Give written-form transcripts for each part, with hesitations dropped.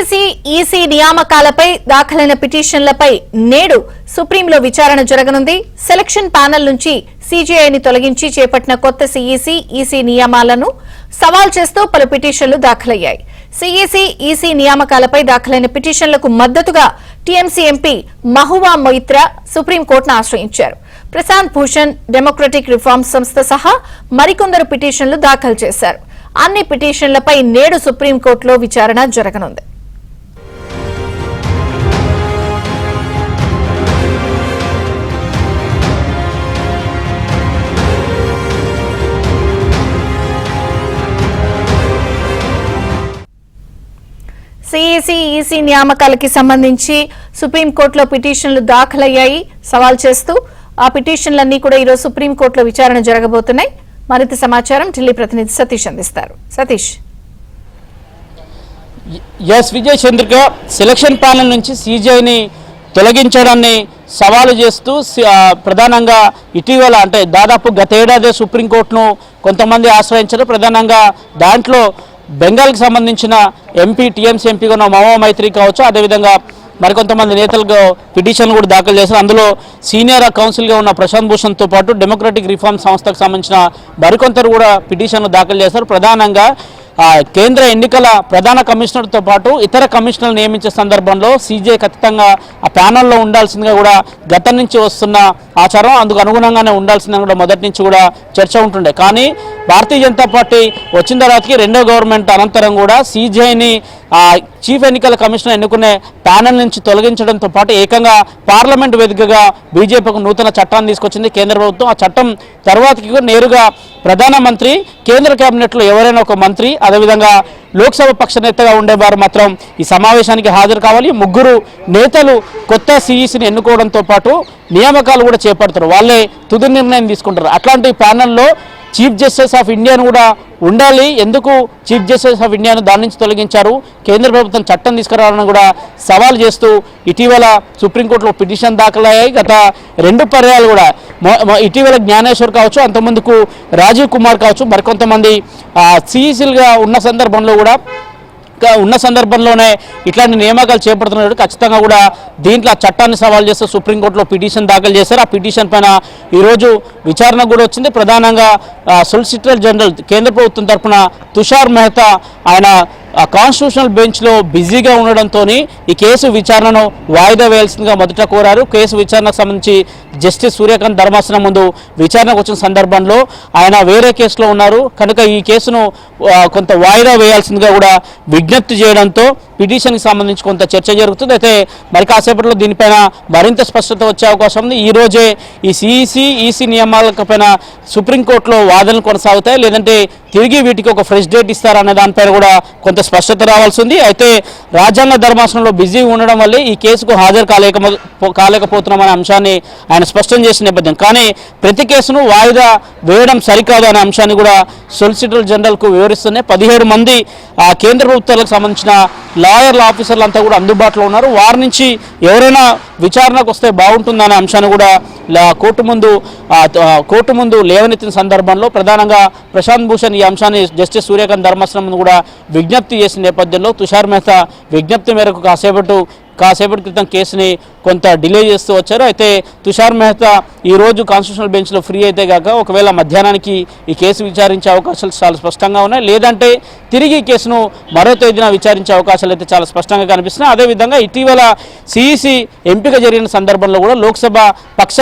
CAC EC నియామకాలపై దాఖలైన పిటిషన్లపై నేడు సుప్రీంలో విచారణ జరగనుంది. సెలక్షన్ ప్యానెల్ నుంచి సీజేఐని తొలగించి చేపట్టిన కొత్త సిఇసి ఈసీ నియమాలను సవాల్ చేస్తూ పలు పిటిషన్లు దాఖలయ్యాయి. సిఇసి ఈసీ నియామకాలపై దాఖలైన పిటిషన్లకు మద్దతుగా టీఎంసీ ఎంపీ మహువా మొయిత్రా సుప్రీంకోర్టును ఆశ్రయించారు. ప్రశాంత్ భూషణ్ డెమోక్రటిక్ రిఫార్మ్స్ సంస్థ సహా మరికొందరు పిటిషన్లు దాఖలు చేశారు. అన్ని పిటిషన్లపై నేడు సుప్రీంకోర్టులో విచారణ జరగనుంది. సిఇసి ఈసీ నియామకాలకి సంబంధించి సుప్రీంకోర్టులో పిటిషన్లు దాఖలయ్యాయి. సవాల్ చేస్తూ ఆ పిటిషన్లన్నీ కూడా ఈరోజు సుప్రీంకోర్టులో విచారణ జరగబోతున్నాయి. మరింత సమాచారం ఢిల్లీ ప్రతినిధి సతీష్ అందిస్తారు. సతీష్. విజయ్ చంద్రిక, సెలక్షన్ ప్యానెల్ నుంచి సీజేఐని తొలగించడాన్ని సవాలు చేస్తూ ప్రధానంగా ఇటీవల అంటే దాదాపు గతేడాది సుప్రీంకోర్టును కొంతమంది ఆశ్రయించారు. ప్రధానంగా దాంట్లో బెంగాల్కి సంబంధించిన ఎంపీ టీఎంసీ ఎంపీగా ఉన్న మహువా మొయిత్రా కావచ్చు, అదేవిధంగా మరికొంతమంది నేతలుగా పిటిషన్లు కూడా దాఖలు చేశారు. అందులో సీనియర్ కౌన్సిల్గా ఉన్న ప్రశాంత్ భూషణ్తో పాటు డెమోక్రటిక్ రిఫార్మ్ సంస్థకు సంబంధించిన మరికొందరు కూడా పిటిషన్లు దాఖలు చేశారు. ప్రధానంగా కేంద్ర ఎన్నికల ప్రధాన కమిషనర్తో పాటు ఇతర కమిషనర్లు నియమించే సందర్భంలో సీజే ఖచ్చితంగా ఆ ప్యానెల్లో ఉండాల్సిందిగా కూడా గతం నుంచి వస్తున్న ఆచారం, అందుకు అనుగుణంగానే ఉండాల్సిందని కూడా మొదటి నుంచి కూడా చర్చ ఉంటుండే. కానీ భారతీయ జనతా పార్టీ వచ్చిన తర్వాతకి రెండో గవర్నమెంట్ అనంతరం కూడా సీజేఐని చీఫ్ ఎన్నికల కమిషనర్ ఎన్నుకునే ప్యానెల్ నుంచి తొలగించడంతో పాటు ఏకంగా పార్లమెంట్ వేదికగా బీజేపీకు నూతన చట్టాన్ని తీసుకొచ్చింది కేంద్ర ప్రభుత్వం. ఆ చట్టం తర్వాతకి నేరుగా ప్రధానమంత్రి, కేంద్ర కేబినెట్లో ఎవరైనా ఒక మంత్రి, అదేవిధంగా లోక్సభ పక్ష నేతగా ఉండేవారు మాత్రం ఈ సమావేశానికి హాజరు కావాలి. ముగ్గురు నేతలు కొత్త సిఇసిని ఎన్నుకోవడంతో పాటు నియామకాలు కూడా చేపడతారు. వాళ్ళే తుది నిర్ణయం తీసుకుంటారు. అట్లాంటి ప్యానెల్లో చీఫ్ జస్టిస్ ఆఫ్ ఇండియాను కూడా ఉండాలి. ఎందుకు చీఫ్ జస్టిస్ ఆఫ్ ఇండియాను దాని నుంచి తొలగించారు, కేంద్ర ప్రభుత్వం చట్టం తీసుకురావాలని కూడా సవాల్ చేస్తూ ఇటీవల సుప్రీంకోర్టులో పిటిషన్ దాఖలయ్యాయి. గత 2 పర్యాలు కూడా ఇటీవల జ్ఞానేశ్వర్ కావచ్చు, అంతమందుకు రాజీవ్ కుమార్ కావచ్చు, మరికొంతమంది సిఇసిలుగా ఉన్న సందర్భంలోనే ఇట్లాంటి నియామకాలు చేపడుతున్నాడు. ఖచ్చితంగా కూడా దీంట్లో చట్టాన్ని సవాల్ చేస్తూ సుప్రీంకోర్టులో పిటిషన్ దాఖలు చేశారు. ఆ పిటిషన్ పైన ఈరోజు విచారణ కూడా వచ్చింది. ప్రధానంగా సొలిసిటర్ జనరల్ కేంద్ర ప్రభుత్వం తరఫున తుషార్ మెహతా ఆయన కాన్స్టిట్యూషనల్ బెంచ్లో బిజీగా ఉండడంతో ఈ కేసు విచారణను వాయిదా వేయాల్సిందిగా మొదట కోరారు. కేసు విచారణకు సంబంధించి జస్టిస్ సూర్యకాంత్ ధర్మాసనం ముందు విచారణకు వచ్చిన సందర్భంలో ఆయన వేరే కేసులో ఉన్నారు కనుక ఈ కేసును కొంత వాయిదా వేయాల్సిందిగా కూడా విజ్ఞప్తి చేయడంతో పిటిషన్కి సంబంధించి కొంత చర్చ జరుగుతుంది. అయితే మరి కాసేపట్లో దీనిపైన మరింత స్పష్టత వచ్చే అవకాశం ఉంది. ఈ రోజే ఈ సిఇసి ఈసీ నియమాలపైన సుప్రీంకోర్టులో వాదనలు కొనసాగుతాయి, లేదంటే తిరిగి వీటికి ఒక ఫ్రెష్ డేట్ ఇస్తారనే దానిపైన కూడా కొంత స్పష్టత రావాల్సి ఉంది. అయితే రాజ్యాంగ ధర్మాసనంలో బిజీ ఉండడం వల్లే ఈ కేసుకు హాజరు కాలేకపోతున్నామనే అంశాన్ని ఆయన స్పష్టం చేసిన నేపథ్యం. కానీ ప్రతి కేసును వాయిదా వేయడం సరికాదు అనే అంశాన్ని కూడా సొలిసిటర్ జనరల్కు వివరిస్తున్నాయి. 17 మంది కేంద్ర ప్రభుత్వాలకు సంబంధించిన లాయర్ల ఆఫీసర్లు అంతా కూడా అందుబాటులో ఉన్నారు. వారి నుంచి ఎవరైనా విచారణకు వస్తే బాగుంటుందనే అంశాన్ని కూడా కోర్టు ముందు లేవనెత్తిన సందర్భంలో ప్రధానంగా ప్రశాంత్ భూషణ్ ఈ అంశాన్ని జస్టిస్ సూర్యకాంత్ ధర్మాసనం ముందు కూడా విజ్ఞప్తి చేసిన నేపథ్యంలో తుషార్ మెహతా విజ్ఞప్తి మేరకు కాసేపటి క్రితం కేసుని కొంత డిలే చేస్తూ వచ్చారు. అయితే తుషార్ మెహతా ఈరోజు కాన్స్టిట్యూషనల్ బెంచ్లో ఫ్రీ అయితే కాక ఒకవేళ మధ్యాహ్నానికి ఈ కేసు విచారించే అవకాశాలు చాలా స్పష్టంగా ఉన్నాయి, లేదంటే తిరిగి ఈ కేసును మరో తేదీన విచారించే అవకాశాలు అయితే చాలా స్పష్టంగా కనిపిస్తున్నాయి. అదేవిధంగా ఇటీవల సిఇసి ఎంపిక జరిగిన సందర్భంలో కూడా లోక్సభ ప్రతిపక్ష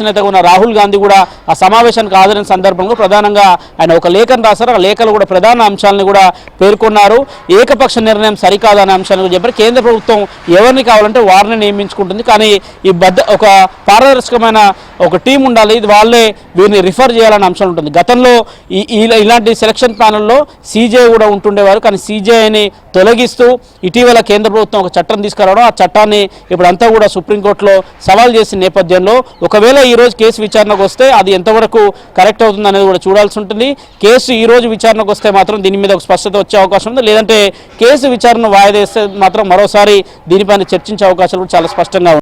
నేతగా ఉన్న రాహుల్ గాంధీ కూడా ఆ సమావేశానికి హాజరైన సందర్భంలో ప్రధానంగా ఆయన ఒక లేఖను రాశారు. ఆ లేఖలు కూడా ప్రధాన అంశాలను కూడా పేర్కొన్నారు. ఏకపక్ష నిర్ణయం సరికాదనే అంశాన్ని కూడా చెప్పారు. కేంద్ర ప్రభుత్వం ఎవరిని కావాలంటే వారిని నియమించుకుంటుంది, కానీ ఈ ఒక పారదర్శకమైన ఒక టీం ఉండాలి, ఇది వాళ్ళే వీరిని రిఫర్ చేయాలనే అంశం ఉంటుంది. గతంలో ఇలాంటి సెలక్షన్ ప్యానెల్లో సీజే కూడా ఉంటుండేవారు, కానీ సీజేఐని తొలగిస్తూ ఇటీవల కేంద్ర ప్రభుత్వం ఒక చట్టం తీసుకురావడం, ఆ చట్టాన్ని ఇప్పుడంతా కూడా సుప్రీంకోర్టులో సవాల్ చేసిన నేపథ్యంలో ఒకవేళ ఈరోజు కేసు విచారణకు వస్తే అది ఎంతవరకు కరెక్ట్ అవుతుంది అనేది కూడా చూడాల్సి ఉంటుంది. కేసు ఈరోజు విచారణకు వస్తే మాత్రం దీని మీద ఒక స్పష్టత వచ్చే అవకాశం ఉంది, లేదంటే కేసు విచారణ వాయిదా వేస్తే మాత్రం మరోసారి దీనిపైన చర్చించే అవకాశాలు చాలా స్పష్టంగా